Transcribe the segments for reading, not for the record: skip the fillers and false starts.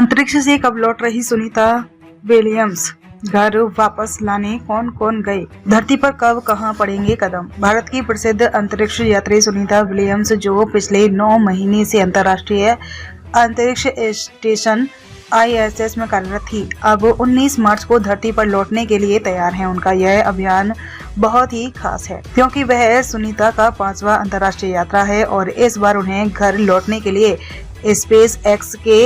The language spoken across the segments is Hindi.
अंतरिक्ष से कब लौट रही सुनीता विलियम्स, घर वापस लाने कौन कौन गए, धरती पर कब कहां पड़ेंगे कदम। भारत की प्रसिद्ध अंतरिक्ष यात्री सुनीता विलियम्स, जो पिछले 9 महीने से अंतर्राष्ट्रीय अंतरिक्ष स्टेशन ISS में कार्यरत थी, अब 19 मार्च को धरती पर लौटने के लिए तैयार हैं। उनका यह अभियान बहुत ही खास है क्योंकि वह सुनीता का 5वां अंतर्राष्ट्रीय यात्रा है और इस बार उन्हें घर लौटने के लिए स्पेस एक्स के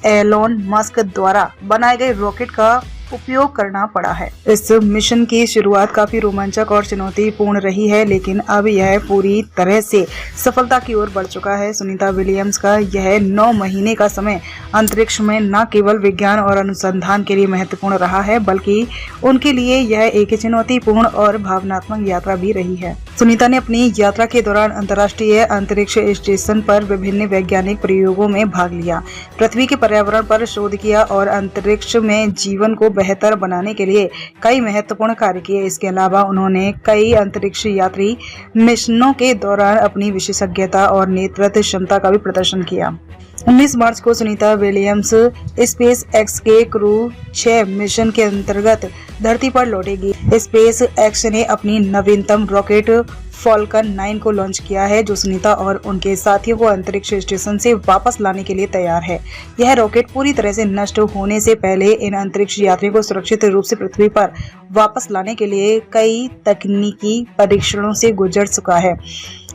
एलोन मस्क द्वारा बनाए गए रॉकेट का उपयोग करना पड़ा है। इस मिशन की शुरुआत काफी रोमांचक और चुनौतीपूर्ण रही है, लेकिन अब यह पूरी तरह से सफलता की ओर बढ़ चुका है। सुनीता विलियम्स का यह 9 महीने का समय अंतरिक्ष में न केवल विज्ञान और अनुसंधान के लिए महत्वपूर्ण रहा है, बल्कि उनके लिए यह एक चुनौतीपूर्ण और भावनात्मक यात्रा भी रही है। सुनीता ने अपनी यात्रा के दौरान अंतर्राष्ट्रीय अंतरिक्ष स्टेशन पर विभिन्न वैज्ञानिक प्रयोगों में भाग लिया, पृथ्वी के पर्यावरण पर शोध किया और अंतरिक्ष में जीवन को बेहतर बनाने के लिए कई महत्वपूर्ण कार्य किए। इसके अलावा उन्होंने कई अंतरिक्ष यात्री मिशनों के दौरान अपनी विशेषज्ञता और नेतृत्व क्षमता का भी प्रदर्शन किया। 19 मार्च को सुनीता विलियम्स स्पेस एक्स के क्रू 6 मिशन के अंतर्गत धरती पर लौटेगी। स्पेस एक्स ने अपनी नवीनतम रॉकेट फॉल्कन 9 को लॉन्च किया है, जो सुनीता और उनके साथियों को अंतरिक्ष स्टेशन से वापस लाने के लिए तैयार है। यह रॉकेट पूरी तरह से नष्ट होने से पहले इन अंतरिक्ष यात्रियों को सुरक्षित रूप से पृथ्वी पर वापस लाने के लिए कई तकनीकी परीक्षणों से गुजर चुका है।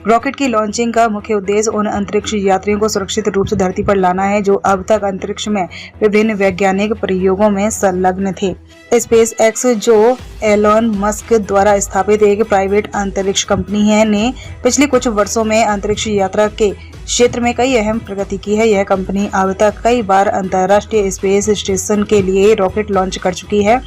रॉकेट की लॉन्चिंग का मुख्य उद्देश्य उन अंतरिक्ष यात्रियों को सुरक्षित रूप से धरती पर लाना है जो अब तक अंतरिक्ष में विभिन्न वैज्ञानिक प्रयोगों में संलग्न थे। स्पेस एक्स, जो एलोन मस्क द्वारा स्थापित एक प्राइवेट अंतरिक्ष कंपनी है, ने पिछले कुछ वर्षों में अंतरिक्ष यात्रा के क्षेत्र में कई अहम प्रगति की है। यह कंपनी अब तक कई बार अंतर्राष्ट्रीय स्पेस स्टेशन के लिए रॉकेट लॉन्च कर चुकी है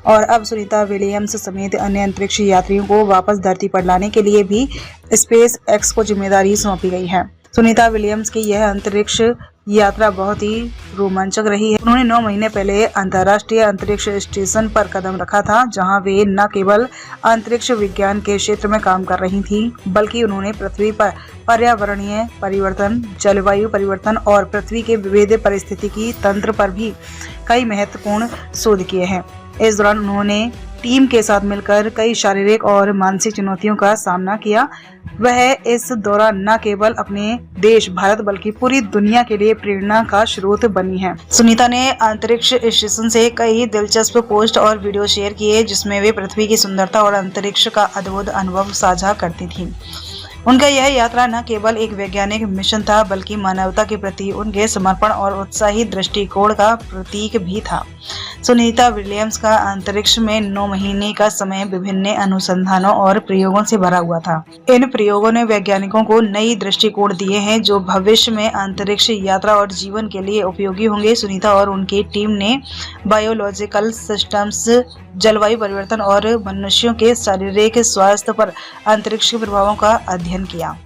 और अब सुनीता विलियम्स समेत अन्य अंतरिक्ष यात्रियों को वापस धरती पर लाने के लिए भी स्पेस एक्स को जिम्मेदारी सौंपी गई है। सुनीता विलियम्स की यह अंतरिक्ष यात्रा बहुत ही रोमांचक रही है। उन्होंने 9 महीने पहले अंतर्राष्ट्रीय अंतरिक्ष स्टेशन पर कदम रखा था, जहां वे न केवल अंतरिक्ष विज्ञान के क्षेत्र में काम कर रही थी, बल्कि उन्होंने पृथ्वी पर पर्यावरणीय परिवर्तन, जलवायु परिवर्तन और पृथ्वी के विविध पारिस्थितिकी तंत्र पर भी कई महत्वपूर्ण शोध किए हैं। इस दौरान उन्होंने टीम के साथ मिलकर कई शारीरिक और मानसिक चुनौतियों का सामना किया। वह इस दौरान न केवल अपने देश भारत बल्कि पूरी दुनिया के लिए प्रेरणा का स्रोत बनी है। सुनीता ने अंतरिक्ष स्टेशन से कई दिलचस्प पोस्ट और वीडियो शेयर किए, जिसमें वे पृथ्वी की सुंदरता और अंतरिक्ष का अद्भुत अनुभव साझा करती थी। उनका यह यात्रा न केवल एक वैज्ञानिक मिशन था, बल्कि मानवता के प्रति उनके समर्पण और उत्साही दृष्टिकोण का प्रतीक भी था। सुनीता विलियम्स का अंतरिक्ष में 9 महीने का समय विभिन्न अनुसंधानों और प्रयोगों से भरा हुआ था। इन प्रयोगों ने वैज्ञानिकों को नई दृष्टिकोण दिए हैं, जो भविष्य में अंतरिक्ष यात्रा और जीवन के लिए उपयोगी होंगे। सुनीता और उनकी टीम ने बायोलॉजिकल सिस्टम्स, जलवायु परिवर्तन और मनुष्यों के शारीरिक स्वास्थ्य पर अंतरिक्ष के प्रभावों का अध्ययन किया।